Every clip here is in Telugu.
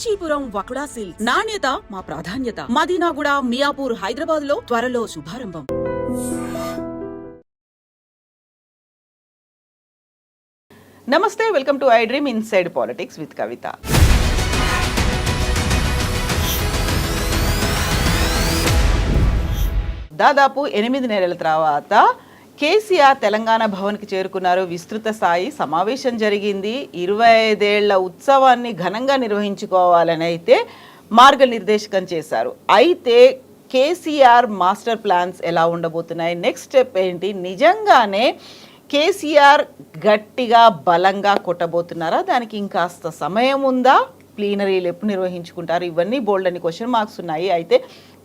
కాంచీపురం వకుడా సిల్క్స్ నాణ్యత మా ప్రాధాన్యత. మదీనాగూడ, మియాపూర్, హైదరాబాద్ లో త్వరలో శుభారంభం. నమస్తే, welcome to I dream inside politics with Kavitha. దాదాపు 8 నెలల తర్వాత కేసీఆర్ తెలంగాణ భవన్కి చేరుకున్నారు. విస్తృత స్థాయి సమావేశం జరిగింది. 25 ఏళ్ల ఉత్సవాన్ని ఘనంగా నిర్వహించుకోవాలని అయితే మార్గనిర్దేశకం చేశారు. అయితే కేసీఆర్ మాస్టర్ ప్లాన్స్ ఎలా ఉండబోతున్నాయి, నెక్స్ట్ స్టెప్ ఏంటి, నిజంగానే కేసీఆర్ గట్టిగా బలంగా కొట్టబోతున్నారా, దానికి ఇంకాస్త సమయం ఉందా, ప్లీనరీలు ఎప్పుడు నిర్వహించుకుంటారు, ఇవన్నీ బోల్డ్ అని క్వశ్చన్ మార్క్స్ ఉన్నాయి. అయితే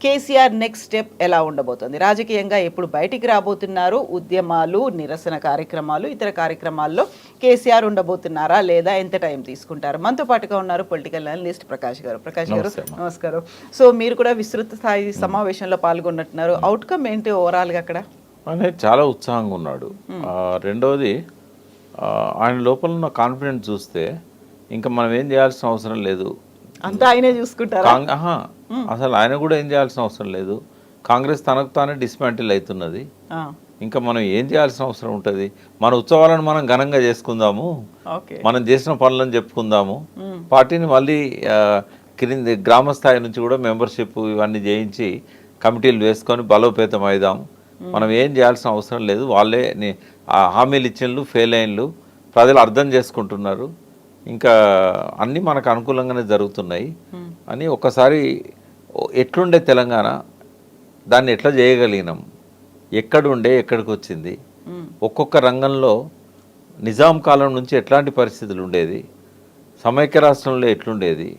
కేసీఆర్ నెక్స్ట్ స్టెప్ ఎలా ఉండబోతుంది, రాజకీయంగా ఎప్పుడు బయటికి రాబోతున్నారు, ఉద్యమాలు, నిరసన కార్యక్రమాలు, ఇతర కార్యక్రమాల్లో కేసీఆర్ ఉండబోతున్నారా లేదా, ఎంత టైం తీసుకుంటారు? మనతో పాటుగా ఉన్నారు పొలిటికల్ అనలిస్ట్ ప్రకాష్ గారు. ప్రకాష్ గారు నమస్కారం. సో మీరు కూడా విస్తృత స్థాయి సమావేశంలో పాల్గొన్నట్టున్నారు. అవుట్కమ్ ఏంటి ఓవరాల్గా అక్కడ? ఆయన చాలా ఉత్సాహంగా ఉన్నాడు. రెండవది, ఆయన లోపల ఉన్న కాన్ఫిడెన్స్ చూస్తే ఇంకా మనం ఏం చేయాల్సిన అవసరం లేదు, అంతా ఆయనే చూసుకుంటారు. అసలు ఆయన కూడా ఏం చేయాల్సిన అవసరం లేదు. కాంగ్రెస్ తనకు తానే డిస్మాంటిల్ అవుతున్నది. ఇంకా మనం ఏం చేయాల్సిన అవసరం ఉంటుంది? మన ఉత్సవాలను మనం ఘనంగా చేసుకుందాము, మనం చేసిన పనులను చెప్పుకుందాము, పార్టీని మళ్ళీ క్రింది గ్రామ స్థాయి నుంచి కూడా మెంబర్షిప్ ఇవన్నీ చేయించి కమిటీలు వేసుకొని బలోపేతం అయిదాము. మనం ఏం చేయాల్సిన అవసరం లేదు. వాళ్ళే హామీలు ఇచ్చినలు ఫెయిల్ అయినలు ప్రజలు అర్థం చేసుకుంటున్నారు, ఇంకా అన్నీ మనకు అనుకూలంగానే జరుగుతున్నాయి అని ఒక్కసారి ఎట్లుండే తెలంగాణ, దాన్ని ఎట్లా చేయగలిగినాం, ఎక్కడుండే ఎక్కడికి వచ్చింది, ఒక్కొక్క రంగంలో నిజాం కాలం నుంచి ఎట్లాంటి పరిస్థితులు ఉండేది, సమైక్య రాష్ట్రంలో ఎట్లుండేది,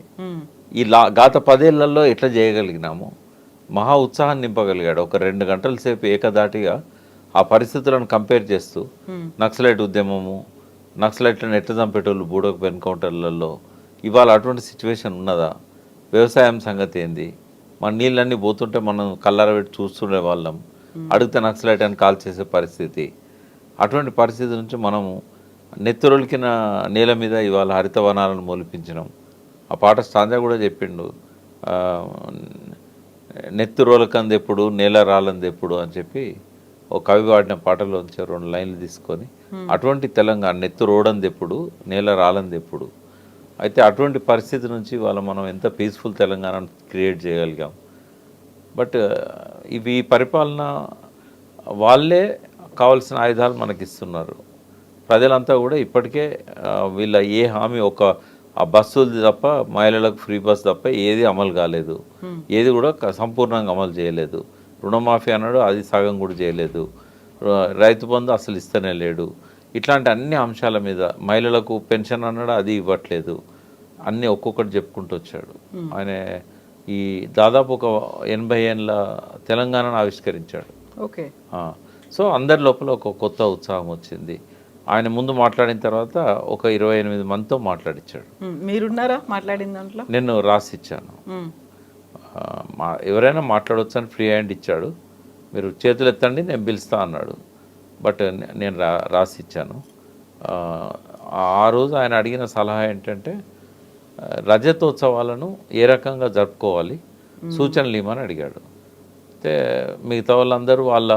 ఈ గత 10 ఏళ్లలో ఎట్లా చేయగలిగినాము, మహా ఉత్సాహాన్ని నింపగలిగాడు. ఒక 2 గంటల సేపు ఏకదాటిగా ఆ పరిస్థితులను కంపేర్ చేస్తూ నక్సలైట్ ఉద్యమము, నక్సలైట్లను ఎట్లా చంపేటోళ్ళు బూడోకు ఎన్కౌంటర్లలో, ఇవాళ అటువంటి సిచ్యువేషన్ ఉన్నదా, వ్యవసాయం సంగతి ఏంది, మన నీళ్ళన్నీ పోతుంటే మనం కళ్ళార పెట్టి చూస్తుండే వాళ్ళం, అడిగితే నక్సలైట్ అని కాల్ చేసే పరిస్థితి. అటువంటి పరిస్థితి నుంచి మనము నెత్తురొలికిన నేల మీద ఇవాళ హరితవనాలను మొలిపించినాం. ఆ పాట స్టాంజా కూడా చెప్పిండు, నెత్తురోలకంది ఎప్పుడు నేల రాలంది ఎప్పుడు అని చెప్పి ఒక కవి వాడిన పాటలోంచి 2 లైన్లు తీసుకొని, అటువంటి తెలంగాణ నెత్తు రోడంది ఎప్పుడు నేల రాలంది ఎప్పుడు. అయితే అటువంటి పరిస్థితి నుంచి వాళ్ళ మనం ఎంత పీస్ఫుల్ తెలంగాణ క్రియేట్ చేయగలిగాం. బట్ ఇవి పరిపాలన వాళ్ళే కావాల్సిన ఆయుధాలు మనకి ఇస్తున్నారు. ప్రజలంతా కూడా ఇప్పటికే వీళ్ళ ఏ హామీ, ఆ బస్సులు తప్ప, మహిళలకు ఫ్రీ బస్ తప్ప ఏది అమలు కాలేదు, ఏది కూడా సంపూర్ణంగా అమలు చేయలేదు. రుణమాఫీ అన్నాడు, అది సగం కూడా చేయలేదు. రైతు బంధు అసలు ఇస్తూనే లేడు. ఇట్లాంటి అన్ని అంశాల మీద, మహిళలకు పెన్షన్ అన్నాడు, అది ఇవ్వట్లేదు. అన్నీ ఒక్కొక్కటి చెప్పుకుంటూ వచ్చాడు. ఆయన ఈ దాదాపు ఒక 80 ఏళ్ళ తెలంగాణను ఆవిష్కరించాడు. ఓకే. సో అందరి లోపల ఒక కొత్త ఉత్సాహం వచ్చింది. ఆయన ముందు మాట్లాడిన తర్వాత ఒక 28 మందితో మాట్లాడించాడు. మీరున్నారా మాట్లాడిన దాంట్లో? నేను రాసిచ్చాను. ఎవరైనా మాట్లాడవచ్చు అని ఫ్రీ హ్యాండ్ ఇచ్చాడు. మీరు చేతులు ఎత్తండి నేను పిలుస్తా అన్నాడు. బట్ నేను రాసిచ్చాను. ఆ రోజు ఆయన అడిగిన సలహా ఏంటంటే, రజతోత్సవాలను ఏ రకంగా జరుపుకోవాలి సూచనలు ఇవ్వమని అడిగాడు. అయితే మిగతా వాళ్ళందరూ వాళ్ళ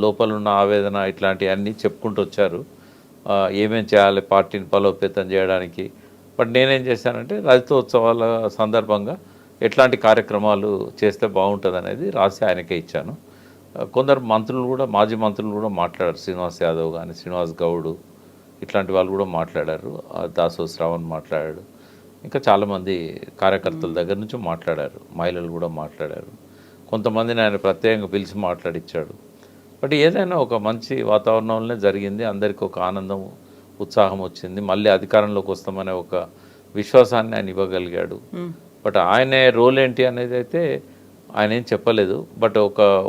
లోపల ఉన్న ఆవేదన ఇట్లాంటివన్నీ చెప్పుకుంటూ వచ్చారు, ఏమేం చేయాలి పార్టీని బలోపేతం చేయడానికి. బట్ నేనేం చేశానంటే, రజతోత్సవాల సందర్భంగా ఎట్లాంటి కార్యక్రమాలు చేస్తే బాగుంటుంది అనేది రాసి ఆయనకే ఇచ్చాను. కొందరు మంత్రులు కూడా, మాజీ మంత్రులు కూడా మాట్లాడారు. శ్రీనివాస్ యాదవ్ కానీ, శ్రీనివాస్ గౌడ్ ఇట్లాంటి వాళ్ళు కూడా మాట్లాడారు. దాసో శ్రావణ్ మాట్లాడాడు. ఇంకా చాలామంది కార్యకర్తల దగ్గర నుంచి మాట్లాడారు. మహిళలు కూడా మాట్లాడారు. కొంతమందిని ఆయన ప్రత్యేకంగా పిలిచి మాట్లాడిచ్చాడు. బట్ ఏదైనా ఒక మంచి వాతావరణంలోనే జరిగింది. అందరికీ ఒక ఆనందం, ఉత్సాహం వచ్చింది. మళ్ళీ అధికారంలోకి వస్తామనే ఒక విశ్వాసాన్ని ఆయన ఇవ్వగలిగాడు. బట్ ఆయన రోల్ ఏంటి అనేది అయితే ఆయన ఏం చెప్పలేదు. బట్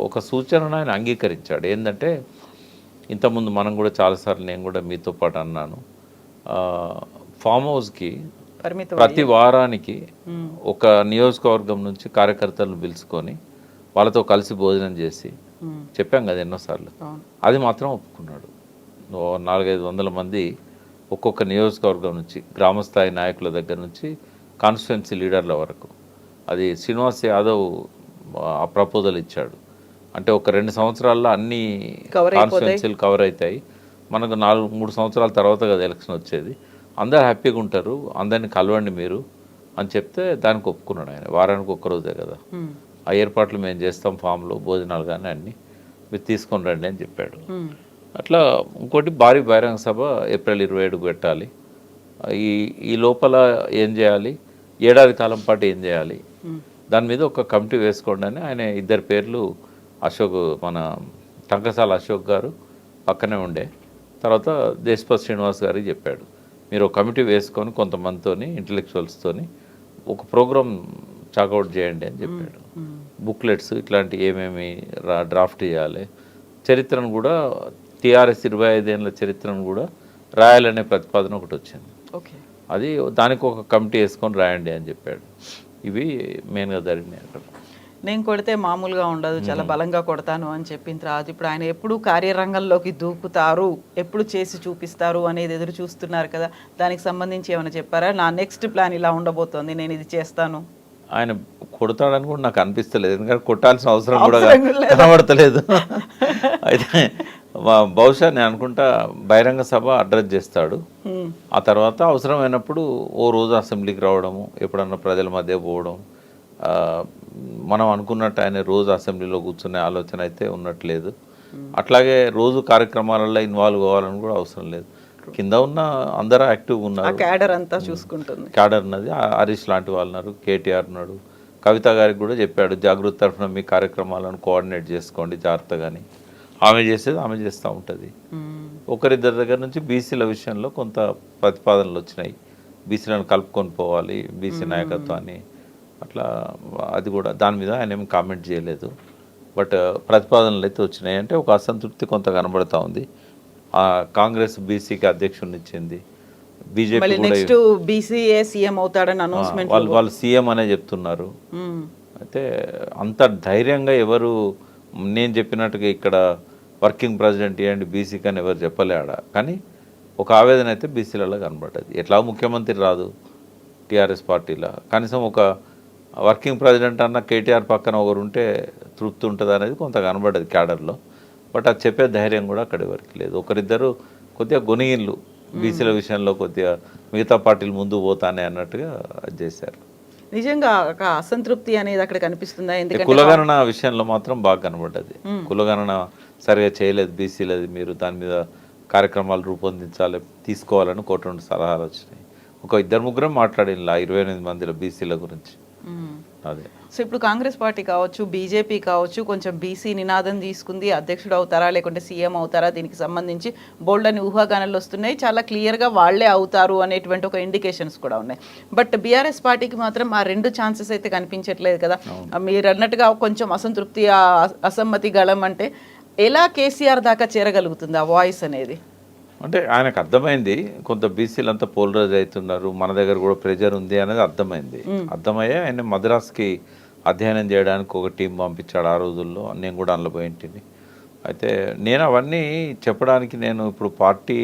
ఒక సూచనను ఆయన అంగీకరించాడు. ఏంటంటే, ఇంతకుముందు మనం కూడా చాలాసార్లు, నేను కూడా మీతో పాటు అన్నాను, ఫామ్ హౌస్కి ప్రతి వారానికి ఒక నియోజకవర్గం నుంచి కార్యకర్తలను పిలుచుకొని వాళ్ళతో కలిసి భోజనం చేసి చెప్పాం కదా ఎన్నోసార్లు, అది మాత్రం ఒప్పుకున్నాడు. 400-500 మంది ఒక్కొక్క నియోజకవర్గం నుంచి, గ్రామస్థాయి నాయకుల దగ్గర నుంచి కాన్స్టిట్యున్సీ లీడర్ల వరకు. అది శ్రీనివాస్ యాదవ్ ఆ ప్రపోజల్ ఇచ్చాడు. అంటే ఒక 2 సంవత్సరాల్లో అన్ని కాన్స్టిట్యున్సీలు కవర్ అవుతాయి, మనకు 3 సంవత్సరాల తర్వాత కదా ఎలక్షన్ వచ్చేది, అందరు హ్యాపీగా ఉంటారు, అందరిని కలవండి మీరు అని చెప్తే దానికి ఒప్పుకున్నాడు ఆయన. వారానికి ఒక్కరోజే కదా, ఆ ఏర్పాట్లు మేము చేస్తాం, ఫామ్లో భోజనాలు కానీ అన్నీ మీరు తీసుకొని రండి అని చెప్పాడు. అట్లా ఇంకోటి భారీ బహిరంగ సభ ఏప్రిల్ 27కు పెట్టాలి. ఈ లోపల ఏం చేయాలి, ఏడాది కాలం పాటు ఏం చేయాలి, దాని మీద ఒక కమిటీ వేసుకోండి అని ఆయన 2 పేర్లు, అశోక్ మన టంకసాల అశోక్ గారు పక్కనే ఉండే, తర్వాత దేశపతి శ్రీనివాస్ గారికి చెప్పాడు, మీరు ఒక కమిటీ వేసుకొని కొంతమందితోని ఇంటలెక్చువల్స్తోని ఒక ప్రోగ్రామ్ చాకౌట్ చేయండి అని చెప్పాడు. బుక్లెట్స్ ఇట్లాంటి ఏమేమి డ్రాఫ్ట్ చేయాలి, చరిత్రను కూడా టీఆర్ఎస్ 25 ఏళ్ళ చరిత్రను కూడా రాయాలనే ప్రతిపాదన ఒకటి వచ్చింది. అది దానికి ఒక కమిటీ వేసుకొని రాయండి అని చెప్పాడు. ఇవి మెయిన్గా జరిగినాయి అక్కడ. నేను కొడితే మామూలుగా ఉండదు, చాలా బలంగా కొడతాను అని చెప్పిన తర్వాత ఇప్పుడు ఆయన ఎప్పుడు కార్యరంగంలోకి దూకుతారు, ఎప్పుడు చేసి చూపిస్తారు అనేది ఎదురు చూస్తున్నారు కదా, దానికి సంబంధించి ఏమైనా చెప్పారా? నా నెక్స్ట్ ప్లాన్ ఇలా ఉండబోతోంది, నేను ఇది చేస్తాను. ఆయన కొడతాడని కూడా నాకు అనిపిస్తలేదు, ఎందుకంటే కొట్టాల్సిన అవసరం కూడా కనబడతలేదు. అయితే బహుశా నేను అనుకుంటా బహిరంగ సభ అడ్రస్ చేస్తాడు, ఆ తర్వాత అవసరమైనప్పుడు ఓ రోజు అసెంబ్లీకి రావడము, ఎప్పుడన్నా ప్రజల మధ్య పోవడం. మనం అనుకున్నట్టు ఆయన రోజు అసెంబ్లీలో కూర్చునే ఆలోచన అయితే ఉన్నట్లేదు. అట్లాగే రోజు కార్యక్రమాలలో ఇన్వాల్వ్ కావాలని కూడా అవసరం లేదు. కింద ఉన్న అందరూ యాక్టివ్గా ఉన్నారు, క్యాడర్ అంతా చూసుకుంటుంది. క్యాడర్ ఉన్నది, హరీష్ లాంటి వాళ్ళు ఉన్నారు, కేటీఆర్ ఉన్నాడు, కవిత గారికి కూడా చెప్పాడు జాగృతి తరఫున మీ కార్యక్రమాలను కోఆర్డినేట్ చేసుకోండి జాగ్రత్తగాని. ఆమె చేసేది ఆమె చేస్తూ ఉంటుంది. ఒకరిద్దరి దగ్గర నుంచి బీసీల విషయంలో కొంత ప్రతిపాదనలు వచ్చినాయి, బీసీలను కలుపుకొని పోవాలి, బీసీ నాయకత్వాన్ని, అట్లా అది కూడా దాని మీద ఆయన ఏమి కామెంట్ చేయలేదు. బట్ ప్రతిపాదనలు అయితే వచ్చినాయి. అంటే ఒక అసంతృప్తి కొంత కనబడతా ఉంది. కాంగ్రెస్ బీసీకి అధ్యక్షుడిని ఇచ్చింది, బీజేపీ నెక్స్ట్ బీసీఏ సీఎం అవుతాడని అనౌన్స్మెంట్ వాళ్ళు సీఎం అనే చెప్తున్నారు. అయితే అంత ధైర్యంగా ఎవరు నేను చెప్పినట్టుగా ఇక్కడ వర్కింగ్ ప్రెసిడెంట్ ఇవ్వండి బీసీకి అని ఎవరు చెప్పలేడా, కానీ ఒక ఆవేదన అయితే బీసీలలో కనబడ్డది. ఎట్లా ముఖ్యమంత్రి రాదు టీఆర్ఎస్ పార్టీలో, కనీసం ఒక వర్కింగ్ ప్రెసిడెంట్ అన్న కేటీఆర్ పక్కన ఒకరు ఉంటే తృప్తి ఉంటుంది అనేది కొంత కనబడ్డది క్యాడర్లో. బట్ అది చెప్పే ధైర్యం కూడా అక్కడి వరకు లేదు. ఒకరిద్దరు కొద్దిగా గొనిగిళ్ళు బీసీల విషయంలో కొద్దిగా మిగతా పార్టీలు ముందు పోతానే అన్నట్టుగా చేశారు. నిజంగా ఒక అసంతృప్తి అనేది అక్కడ కనిపిస్తుందా? ఎందుకంటే కులగణన విషయంలో మాత్రం బాగా కనబడ్డది. కులగణన సరిగా చేయలేదు బీసీలది, మీరు దాని మీద కార్యక్రమాలు రూపొందించాలి, తీసుకోవాలని 1 కోటి సలహాలు వచ్చినాయి. ఒక 2-3 మాట్లాడిన 28 మందిలో బీసీల గురించి. అదే సో ఇప్పుడు కాంగ్రెస్ పార్టీ కావచ్చు, బీజేపీ కావచ్చు, కొంచెం బీసీ నినాదం తీసుకుంది, అధ్యక్షుడు అవుతారా లేకుంటే సీఎం అవుతారా, దీనికి సంబంధించి బోల్డ్ అని ఊహాగానాలు వస్తున్నాయి. చాలా క్లియర్గా వాళ్లే అవుతారు అనేటువంటి ఒక ఇండికేషన్స్ కూడా ఉన్నాయి. బట్ బీఆర్ఎస్ పార్టీకి మాత్రం ఆ 2 ఛాన్సెస్ అయితే కనిపించట్లేదు కదా. మీరు అన్నట్టుగా కొంచెం అసంతృప్తి, అసమ్మతి గళం అంటే ఎలా కేసీఆర్ దాకా చేరగలుగుతుంది ఆ వాయిస్ అనేది? అంటే ఆయనకు అర్థమైంది కొంత బీసీలు అంతా పోలరైజ్ అవుతున్నారు, మన దగ్గర కూడా ప్రెజర్ ఉంది అనేది అర్థమైంది. అర్థమయ్యే ఆయన మద్రాస్కి అధ్యయనం చేయడానికి ఒక టీం పంపించాడు ఆ రోజుల్లో, నేను కూడా అందులో పోయింటిని. అయితే నేను అవన్నీ చెప్పడానికి నేను ఇప్పుడు పార్టీ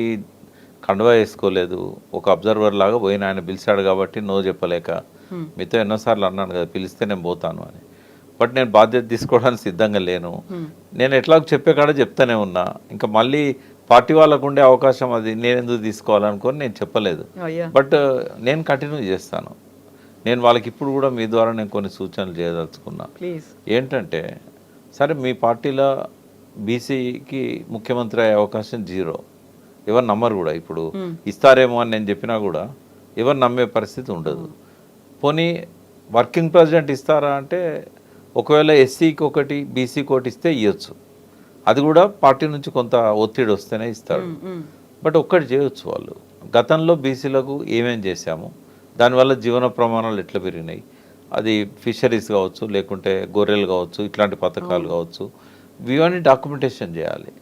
కండువా వేసుకోలేదు, ఒక అబ్జర్వర్ లాగా పోయిన. ఆయన పిలిచాడు కాబట్టి నో చెప్పలేక, మీతో ఎన్నోసార్లు అన్నాను కదా పిలిస్తే నేను పోతాను అని. బట్ నేను బాధ్యత తీసుకోవడానికి సిద్ధంగా లేను. నేను ఎట్లాగో చెప్పే కాడ చెప్తానే ఉన్నా, ఇంకా మళ్ళీ పార్టీ వాళ్ళకు ఉండే అవకాశం అది నేను ఎందుకు తీసుకోవాలనుకొని నేను చెప్పలేదు. బట్ నేను కంటిన్యూ చేస్తాను. నేను వాళ్ళకి ఇప్పుడు కూడా మీ ద్వారా నేను కొన్ని సూచనలు చేయదలుచుకున్నా. ఏంటంటే సరే మీ పార్టీలో బీసీకి ముఖ్యమంత్రి అయ్యే అవకాశం 0, ఎవరు నమ్మరు కూడా. ఇప్పుడు ఇస్తారేమో అని నేను చెప్పినా కూడా ఎవరు నమ్మే పరిస్థితి ఉండదు. పోనీ వర్కింగ్ ప్రెసిడెంట్ ఇస్తారా అంటే ఒకవేళ ఎస్సీకి 1 బీసీకి 1 ఇస్తే ఇవ్వచ్చు, అది కూడా పార్టీ నుంచి కొంత ఒత్తిడి వస్తేనే ఇస్తాడు. బట్ ఒక్కటి చేయొచ్చు వాళ్ళు, గతంలో బీసీలకు ఏమేం చేశాము, దానివల్ల జీవన ప్రమాణాలు ఎట్లా పెరిగినాయి, అది ఫిషరీస్ కావచ్చు, లేకుంటే గొర్రెలు కావచ్చు, ఇట్లాంటి పథకాలు కావచ్చు, ఇవన్నీ డాక్యుమెంటేషన్ చేయాలి.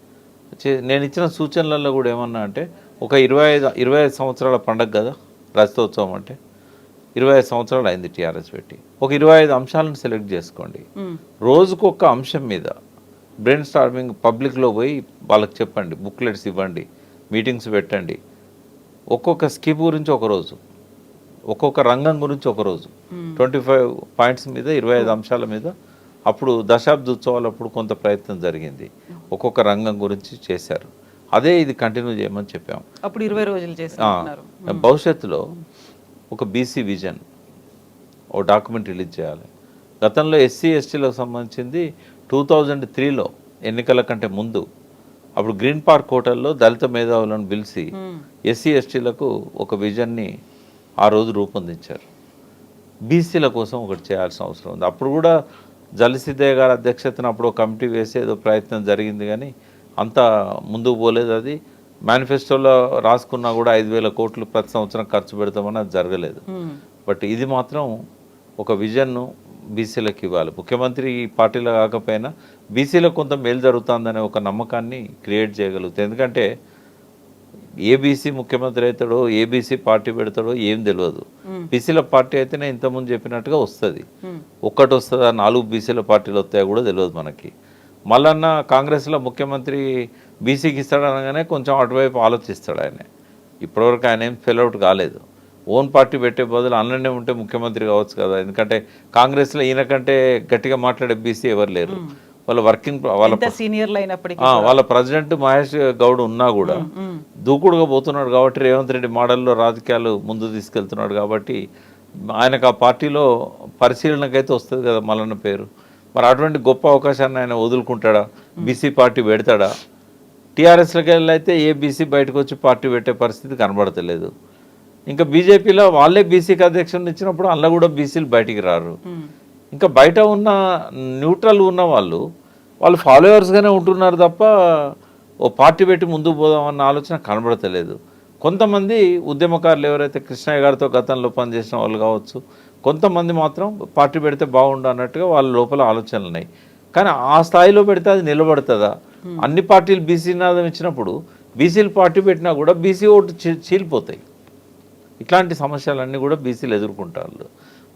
నేను ఇచ్చిన సూచనలలో కూడా ఏమన్నా అంటే ఒక 25 సంవత్సరాల పండగ కదా రజతోత్సవం అంటే, 25 సంవత్సరాలు అయింది టీఆర్ఎస్ పెట్టి, ఒక 25 అంశాలను సెలెక్ట్ చేసుకోండి. రోజుకు ఒక అంశం మీద బ్రెయిన్ స్టార్మింగ్ పబ్లిక్లో పోయి వాళ్ళకి చెప్పండి, బుక్లెట్స్ ఇవ్వండి, మీటింగ్స్ పెట్టండి. ఒక్కొక్క స్కీమ్ గురించి ఒకరోజు ఒక్కొక్క రంగం గురించి ఒక రోజు 25 పాయింట్స్ మీద 25 అంశాల మీద అప్పుడు దశాబ్ద ఉత్సవాలు అప్పుడు కొంత ప్రయత్నం జరిగింది, ఒక్కొక్క రంగం గురించి చేశారు. అదే ఇది కంటిన్యూ చేయమని చెప్పాము. అప్పుడు 20 రోజులు చేస్తున్నారు. భవిష్యత్తులో ఒక బీసీ విజన్ ఓ డాక్యుమెంట్ రిలీజ్ చేయాలి. గతంలో ఎస్సీ ఎస్టీలకు సంబంధించింది 2003లో ఎన్నికల కంటే ముందు అప్పుడు గ్రీన్ పార్క్ హోటల్లో దళిత మేధావులను పిలిచి ఎస్సీ ఎస్టీలకు ఒక విజన్ని ఆ రోజు రూపొందించారు. బీసీల కోసం ఒకటి చేయాల్సిన అవసరం ఉంది. అప్పుడు కూడా జలసిద్ధయ్య గారి అధ్యక్షతన అప్పుడు ఒక కమిటీ వేసే ఏదో ప్రయత్నం జరిగింది, కానీ అంత ముందుకు పోలేదు. అది మేనిఫెస్టోలో రాసుకున్నా కూడా 5,000 కోట్లు ప్రతి సంవత్సరం ఖర్చు పెడతామని అది జరగలేదు. బట్ ఇది మాత్రం ఒక విజన్ను బీసీలకు ఇవ్వాలి. ముఖ్యమంత్రి ఈ పార్టీలో కాకపోయినా బీసీలకు కొంత మేలు జరుగుతుందనే ఒక నమ్మకాన్ని క్రియేట్ చేయగలుగుతుంది. ఎందుకంటే ఏ బీసీ ముఖ్యమంత్రి అవుతాడో, ఏ బీసీ పార్టీ పెడతాడో ఏం తెలియదు. బీసీల పార్టీ అయితేనే ఇంతకుముందు చెప్పినట్టుగా వస్తుంది, ఒక్కటి వస్తుందా 4 బీసీల పార్టీలు వస్తాయో కూడా తెలియదు మనకి. మళ్ళన్న కాంగ్రెస్లో ముఖ్యమంత్రి బీసీకి ఇస్తాడనగానే కొంచెం అటువైపు ఆలోచిస్తాడు ఆయన. ఇప్పటివరకు ఆయన ఏం ఫెయిల్అవుట్ కాలేదు. ఓన్ పార్టీ పెట్టే బదులు అన్ననే ఉంటే ముఖ్యమంత్రి కావచ్చు కదా. ఎందుకంటే కాంగ్రెస్లో ఈయన కంటే గట్టిగా మాట్లాడే బీసీ ఎవరు లేరు. వాళ్ళ వర్కింగ్ వాళ్ళ ప్రెసిడెంట్ మహేష్ గౌడ్ ఉన్నా కూడా దూకుడుగా పోతున్నాడు కాబట్టి, రేవంత్ రెడ్డి మోడల్లో రాజకీయాలు ముందు తీసుకెళ్తున్నాడు కాబట్టి ఆయనకు ఆ పార్టీలో పరిశీలనకైతే వస్తుంది కదా మల్లన్న పేరు. మరి అటువంటి గొప్ప అవకాశాన్ని ఆయన వదులుకుంటాడా, బీసీ పార్టీ పెడతాడా? టీఆర్ఎస్లోకి వెళ్ళైతే ఏ బీసీ బయటకు వచ్చి పార్టీ పెట్టే పరిస్థితి కనబడతలేదు. ఇంకా బీజేపీలో వాళ్ళే బీసీకి అధ్యక్షుని ఇచ్చినప్పుడు అందులో కూడా బీసీలు బయటికి రారు. ఇంకా బయట ఉన్న న్యూట్రల్ ఉన్న వాళ్ళు ఫాలోవర్స్గానే ఉంటున్నారు తప్ప ఓ పార్టీ పెట్టి ముందుకు పోదామన్న ఆలోచన కనబడతలేదు. కొంతమంది ఉద్యమకారులు ఎవరైతే కృష్ణయ్య గారితో గతంలో పనిచేసిన వాళ్ళు కావచ్చు, కొంతమంది మాత్రం పార్టీ పెడితే బాగుండు అన్నట్టుగా వాళ్ళ లోపల ఆలోచనలు ఉన్నాయి. కానీ ఆ స్థాయిలో పెడితే అది నిలబడుతుందా? అన్ని పార్టీలు బీసీ నాదం ఇచ్చినప్పుడు బీసీలు పార్టీ పెట్టినా కూడా బీసీ ఓటు చీలిపోతాయి. ఇట్లాంటి సమస్యలన్నీ కూడా బీసీలు ఎదుర్కొంటారు.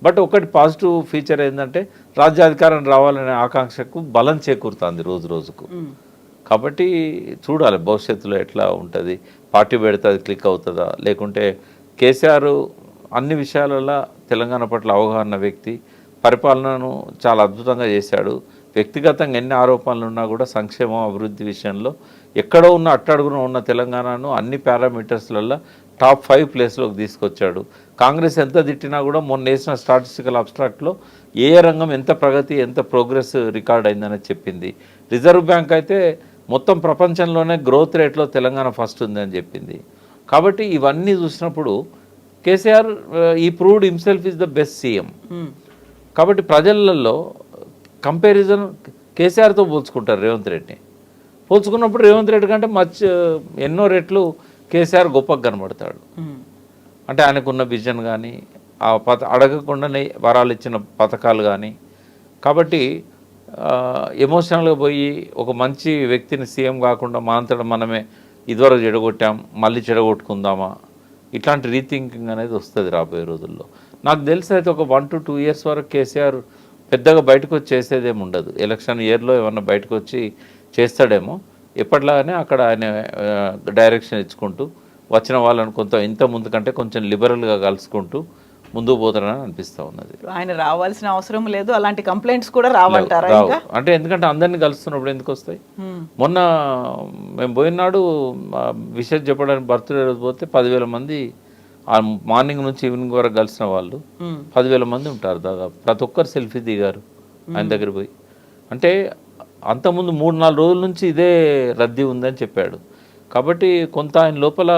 బట్ ఒకటి పాజిటివ్ ఫీచర్ ఏంటంటే రాజ్యాధికారం రావాలనే ఆకాంక్షకు బలం చేకూరుతుంది రోజు రోజుకు. కాబట్టి చూడాలి భవిష్యత్తులో ఎట్లా ఉంటుంది, పార్టీ పెడితే అది క్లిక్ అవుతుందా, లేకుంటే కేసీఆర్ అన్ని విషయాలలో తెలంగాణ పట్ల అవగాహన వ్యక్తి, పరిపాలనను చాలా అద్భుతంగా చేశాడు. వ్యక్తిగతంగా ఎన్ని ఆరోపణలు ఉన్నా కూడా సంక్షేమం అభివృద్ధి విషయంలో ఎక్కడో ఉన్న అట్టడుగున ఉన్న తెలంగాణను అన్ని పారామీటర్స్లలో టాప్ 5 ప్లేస్లోకి తీసుకొచ్చాడు. కాంగ్రెస్ ఎంత తిట్టినా కూడా మొన్న వేసిన స్టాటిస్టికల్ అబ్స్ట్రాక్ట్లో ఏ రంగం ఎంత ప్రగతి ఎంత ప్రోగ్రెస్ రికార్డ్ అయిందని చెప్పింది. రిజర్వ్ బ్యాంక్ అయితే మొత్తం ప్రపంచంలోనే గ్రోత్ రేట్లో తెలంగాణ ఫస్ట్ ఉందని చెప్పింది. కాబట్టి ఇవన్నీ చూసినప్పుడు కేసీఆర్ ఈ proved himself is the best CM. కాబట్టి ప్రజలలో కంపారిజన్ కేసీఆర్తో పోల్చుకుంటారు రేవంత్ రెడ్డిని. పోల్చుకున్నప్పుడు రేవంత్ రెడ్డి కంటే ఎన్నో రెట్లు కేసీఆర్ గొప్పగా కనబడతాడు. అంటే ఆయనకున్న విజన్ కానీ, ఆ అడగకుండానే వరాలు ఇచ్చిన పథకాలు కానీ. కాబట్టి ఎమోషనల్గా పోయి ఒక మంచి వ్యక్తిని సీఎం కాకుండా మాంతడం మనమే ఇదివరకు చెడగొట్టాం మళ్ళీ చెడగొట్టుకుందామా, ఇట్లాంటి రీథింకింగ్ అనేది వస్తుంది రాబోయే రోజుల్లో. నాకు తెలిసి అయితే ఒక 1 to 2 years వరకు కేసీఆర్ పెద్దగా బయటకు వచ్చి చేసేదేమి ఉండదు. ఎలక్షన్ ఇయర్లో ఏమన్నా బయటకు వచ్చి చేస్తాడేమో. ఎప్పటిలాగానే అక్కడ ఆయన డైరెక్షన్ ఇచ్చుకుంటూ వచ్చిన వాళ్ళని కొంత ఇంత ముందు కంటే కొంచెం లిబరల్గా కలుసుకుంటూ ముందుకు పోతారని అనిపిస్తూ ఉన్నది. ఆయన రావాల్సిన అవసరం లేదు, అలాంటి కంప్లైంట్స్ కూడా రావంటారా? అంటే ఎందుకంటే అందరినీ కలుస్తున్నప్పుడు ఎందుకు వస్తాయి? మొన్న మేము పోయినాడు విషయం చెప్పడానికి బర్త్డే రోజు పోతే 10,000 మంది ఆ మార్నింగ్ నుంచి ఈవినింగ్ వరకు కలిసిన వాళ్ళు 10,000 మంది ఉంటారు దాదాపు. ప్రతి ఒక్కరు సెల్ఫీ దిగారు ఆయన దగ్గర పోయి. అంటే అంతకుముందు 3-4 రోజుల నుంచి ఇదే రద్దీ ఉందని చెప్పాడు. కాబట్టి కొంత ఆయన లోపల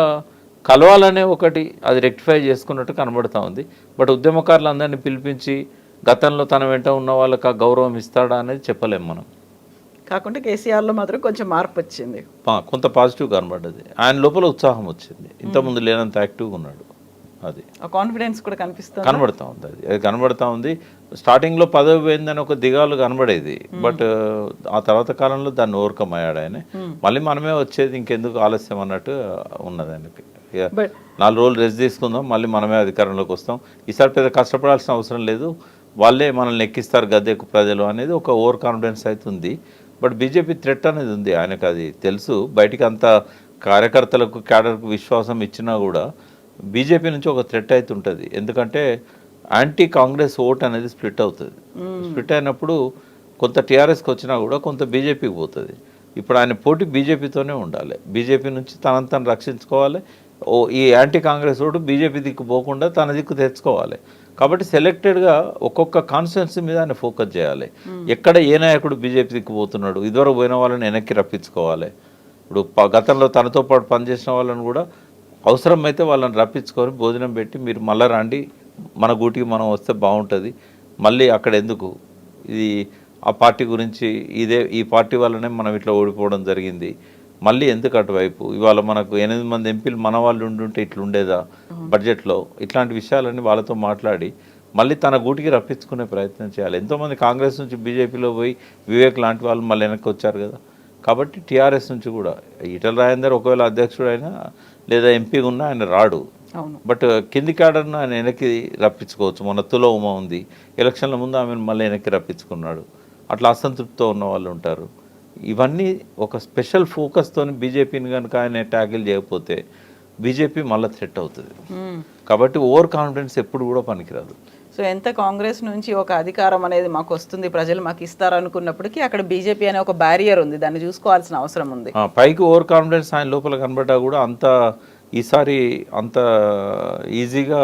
కలవాలనే ఒకటి అది రెక్టిఫై చేసుకున్నట్టు కనబడుతూ ఉంది. బట్ ఉద్యమకారులు అందరినీ పిలిపించి గతంలో తన వెంట ఉన్న వాళ్ళకి ఆ గౌరవం ఇస్తాడా అనేది చెప్పలేము మనం. కాకుండా కేసీఆర్లో మాత్రం కొంచెం మార్పు వచ్చింది, కొంత పాజిటివ్ కనబడ్డది. ఆయన లోపల ఉత్సాహం వచ్చింది, ఇంతకుముందు లేనంత యాక్టివ్గా ఉన్నాడు. అది కాన్ఫిడెన్స్ కూడా కనబడతా ఉంది. అది కనబడతా ఉంది. స్టార్టింగ్లో పదవి పోయిందని ఒక దిగాలు కనబడేది. బట్ ఆ తర్వాత కాలంలో దాన్ని ఓవర్కమ్ అయ్యాడు ఆయన. మళ్ళీ మనమే వచ్చేది, ఇంకెందుకు ఆలస్యం అన్నట్టు ఉన్నది ఆయనకి. 4 రోజులు రెస్ట్ తీసుకుందాం, మళ్ళీ మనమే అధికారంలోకి వస్తాం, ఈసారి పెద్ద కష్టపడాల్సిన అవసరం లేదు, వాళ్ళే మనల్ని ఎక్కిస్తారు గద్దెకు ప్రజలు అనేది ఒక ఓవర్ కాన్ఫిడెన్స్ అవుతుంది. బట్ బీజేపీ థ్రెట్ అనేది ఉంది ఆయనకు, అది తెలుసు. బయటికి అంత కార్యకర్తలకు క్యాడర్కు విశ్వాసం ఇచ్చినా కూడా బీజేపీ నుంచి ఒక థ్రెట్ అయితే ఉంటుంది. ఎందుకంటే యాంటీ కాంగ్రెస్ ఓట్ అనేది స్ప్లిట్ అవుతుంది. స్ప్లిట్ అయినప్పుడు కొంత టీఆర్ఎస్కి వచ్చినా కూడా కొంత బీజేపీకి పోతుంది. ఇప్పుడు ఆయన పోటీ బీజేపీతోనే ఉండాలి. బీజేపీ నుంచి తనను రక్షించుకోవాలి. ఈ యాంటీ కాంగ్రెస్ ఓటు బీజేపీ దిక్కు పోకుండా తన దిక్కు తెచ్చుకోవాలి. కాబట్టి సెలెక్టెడ్గా ఒక్కొక్క కాన్స్టిట్యున్సీ మీద ఆయన ఫోకస్ చేయాలి. ఎక్కడ ఏ నాయకుడు బీజేపీ దిక్కు పోతున్నాడు, ఇదివరకు పోయిన వాళ్ళని వెనక్కి రప్పించుకోవాలి. ఇప్పుడు గతంలో తనతో పాటు పనిచేసిన వాళ్ళని కూడా అవసరమైతే వాళ్ళని రప్పించుకొని భోజనం పెట్టి మీరు మళ్ళీ రండి, మన గూటికి మనం వస్తే బాగుంటుంది, మళ్ళీ అక్కడ ఎందుకు ఇది ఆ పార్టీ గురించి ఈ పార్టీ వల్లనే మనం ఇట్లా ఓడిపోవడం జరిగింది, మళ్ళీ ఎందుకు అటువైపు, ఇవాళ మనకు 8 మంది ఎంపీలు మన వాళ్ళు ఉండుంటే ఇట్లుండేదా బడ్జెట్లో, ఇట్లాంటి విషయాలన్నీ వాళ్ళతో మాట్లాడి మళ్ళీ తన గూటికి రప్పించుకునే ప్రయత్నం చేయాలి. ఎంతోమంది కాంగ్రెస్ నుంచి బీజేపీలో పోయి వివేక్ లాంటి వాళ్ళు మళ్ళీ వెనక్కి వచ్చారు కదా. కాబట్టి టీఆర్ఎస్ నుంచి కూడా ఈటల రాజేందర్ ఒకవేళ అధ్యక్షుడైనా లేదా ఎంపీగా ఉన్నా ఆయన రాడు. బట్ కింది క్యాడర్ను ఆయన వెనక్కి రప్పించుకోవచ్చు. మొన్న తుల ఉమ ఉంది, ఎలక్షన్ల ముందు ఆమెను మళ్ళీ వెనక్కి రప్పించుకున్నాడు. అట్లా అసంతృప్తితో ఉన్న వాళ్ళు ఉంటారు. ఇవన్నీ ఒక స్పెషల్ ఫోకస్తో బీజేపీని కనుక ఆయన ట్యాకిల్ చేయకపోతే బీజేపీ మళ్ళీ థ్రెట్ అవుతుంది. కాబట్టి ఓవర్ కాన్ఫిడెన్స్ ఎప్పుడు కూడా పనికిరాదు. సో ఎంత కాంగ్రెస్ నుంచి ఒక అధికారం అనేది మాకు వస్తుంది, ప్రజలు మాకు ఇస్తారు అనుకున్నప్పటికీ అక్కడ బీజేపీ అనే ఒక బ్యారియర్ ఉంది, దాన్ని చూసుకోవాల్సిన అవసరం ఉంది. పైకి ఓవర్ కాన్ఫిడెన్స్ ఆయన లోపల కనబడ్డా కూడా ఈసారి అంత ఈజీగా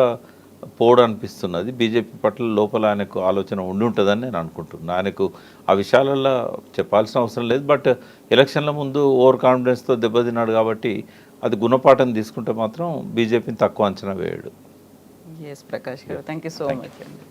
పోవడం అనిపిస్తున్నది. బీజేపీ పట్ల లోపల ఆయనకు ఆలోచన ఉండి ఉంటుందని నేను అనుకుంటున్నాను. ఆయనకు ఆ విషయాలలో చెప్పాల్సిన అవసరం లేదు. బట్ ఎలక్షన్ల ముందు ఓవర్ కాన్ఫిడెన్స్తో దెబ్బతిన్నాడు కాబట్టి అది గుణపాఠం తీసుకుంటే మాత్రం బీజేపీని తక్కువ అంచనా వేయడు. ఎస్ ప్రకాష్ గారు, థ్యాంక్ యూ సో మచ్ అండి.